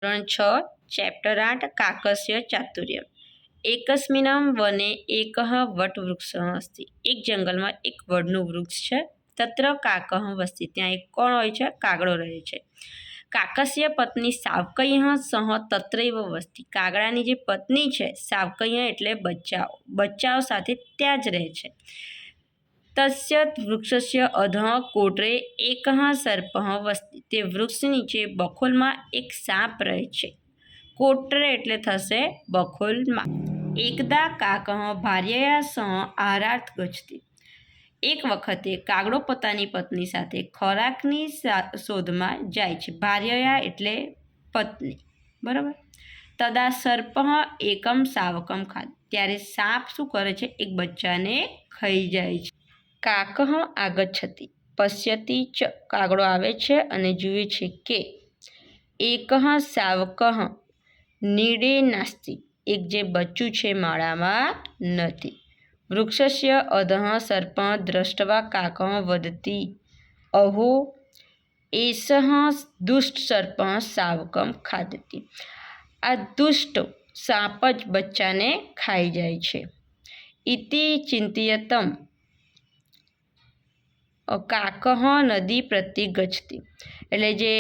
ધોરણ 6 ચેપ્ટર 8 કાકસ્ય ચાતુર્ય એકસ્મિनं વને એકઃ વટવૃક્ષः અસ્તિ। એક જંગલમાં એક વડનું વૃક્ષ છે। તત્ર કાકઃ વસતિ, ત્યાં એક કોણ હોય છે? કાગડો રહે છે। કાકસ્ય પત્ની સાવકયઃ સહ તત્રૈવ વસતિ, કાગડાની જે પત્ની છે સાવકયઃ એટલે બચ્ચાઓ સાથે ત્યાં જ રહે છે। તસ્ય વૃક્ષસ્ય અધઃ કોટરે એકઃ સર્પઃ વસતિ, તે વૃક્ષ નીચે બખોલમાં એક સાપ રહે છે। કોટરે એટલે થશે બખોલમાં। એકદા કાકઃ ભાર્યયા સહ આહારાર્થ ગચ્છતિ, એક વખતે કાગડો પોતાની પત્ની સાથે ખોરાકની શોધમાં જાય છે। ભાર્યયા એટલે પત્ની, બરાબર। તદા સર્પઃ એકમ શાવકમ ખાદ, ત્યારે સાપ શું કરે છે? એક બચ્ચાને ખાઈ જાય છે। કાકઃ આગચ્છતિ પશ્યતિ ચ, કાગડો આવે છે અને જુએ છે કે એકઃ શાવકઃ નીડે નાસ્તિ, એક જે બચ્ચું છે માળામાં નથી। વૃક્ષસ્ય અધઃ સર્પઃ દૃષ્ટવા કાકઃ વદતિ અહો એષઃ દુષ્ટ સર્પઃ શાવકમ ખાદતિ, આ દુષ્ટ સાપ જ બચ્ચાને ખાઈ જાય છે। ઇતિ ચિંતયતમ કાકઃ નદી પ્રતિ ગચ્છતિ, એટલે જે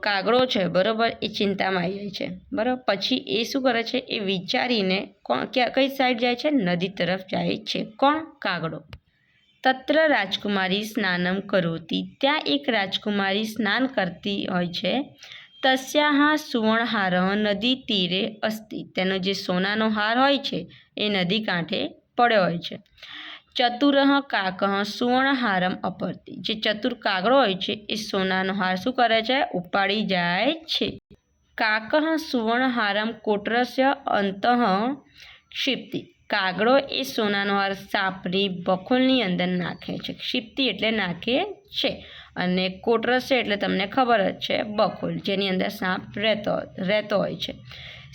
કાગડો છે બરાબર એ ચિંતામાં આવી જાય છે, બરાબર। પછી એ શું કરે છે? એ વિચારીને કઈ સાઈડ જાય છે? નદી તરફ જાય છે। કોણ? કાગડો। તત્ર રાજકુમારી સ્નાનમ કરોતિ, ત્યાં એક રાજકુમારી સ્નાન કરતી હોય છે। તસ્યાઃ સુવર્ણહારઃ નદી તીરે અસ્તિ, તેનો જે સોનાનો હાર હોય છે એ નદી કાંઠે પડ્યો હોય છે। ચતુરઃ કાકઃ સુવર્ણહારમ અપહરતિ, જે ચતુર કાગડો હોય છે એ સોનાનો હાર શું કરે છે? ઉપાડી જાય છે। કાકઃ સુવર્ણહારમ કોટરસ્ય અંતઃ ક્ષિપ્તિ, કાગડો એ સોનાનો હાર સાપની બખોલની અંદર નાખે છે। ક્ષિપ્તિ એટલે નાખે છે, અને કોટરસ્ય એટલે તમને ખબર જ છે બખોલ, જેની અંદર સાપ રહેતો હોય છે।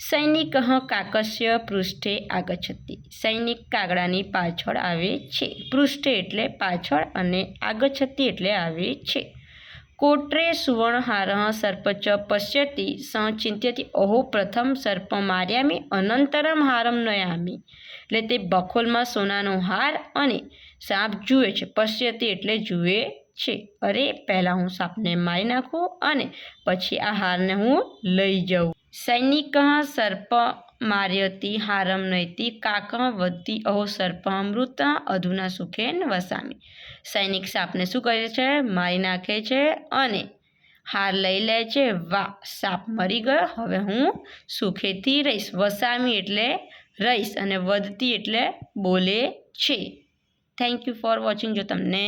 સૈનિકઃ કાકસ્ય પૃષ્ઠે આગચ્છતિ, સૈનિક કાગડાની પાછળ આવે છે। પૃષ્ઠે એટલે પાછળ અને આગચ્છતિ એટલે આવે છે। કોટરે સુવર્ણહારઃ સર્પચ પશ્યતિ સઃ ચિંત્યતિ અહો પ્રથમ સર્પ માર્યામિ અનંતરમ હારમ નયામિ, એટલે તે બખોલમાં સોનાનો હાર અને સાપ જુએ છે। પશ્યતિ એટલે જુએ છે, અરે પહેલાં હું સાપને મારી નાખું અને પછી આ હારને હું લઈ જાઉં। સૈનિકઃ સર્પ માર્યતિ હારમ નયતિ કાકઃ વદતિ અહો સર્પઃ મૃતઃ અધુના સુખેન વસામિ, સૈનિક સાપને શું કરે છે? મારી નાખે છે અને હાર લઈ લે છે। વાહ, સાપ મરી ગયો, હવે હું સુખેથી રહીશ। વસામી એટલે રહીશ અને વદતી એટલે બોલે છે। Thank you for watching. જો તમને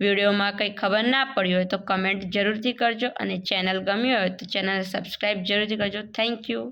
વિડીયોમાં કંઈ ખબર ના પડી હોય તો કમેન્ટ જરૂરથી કરજો, અને ચેનલ ગમી હોય તો ચેનલ સબસ્ક્રાઈબ જરૂરથી કરજો। Thank you.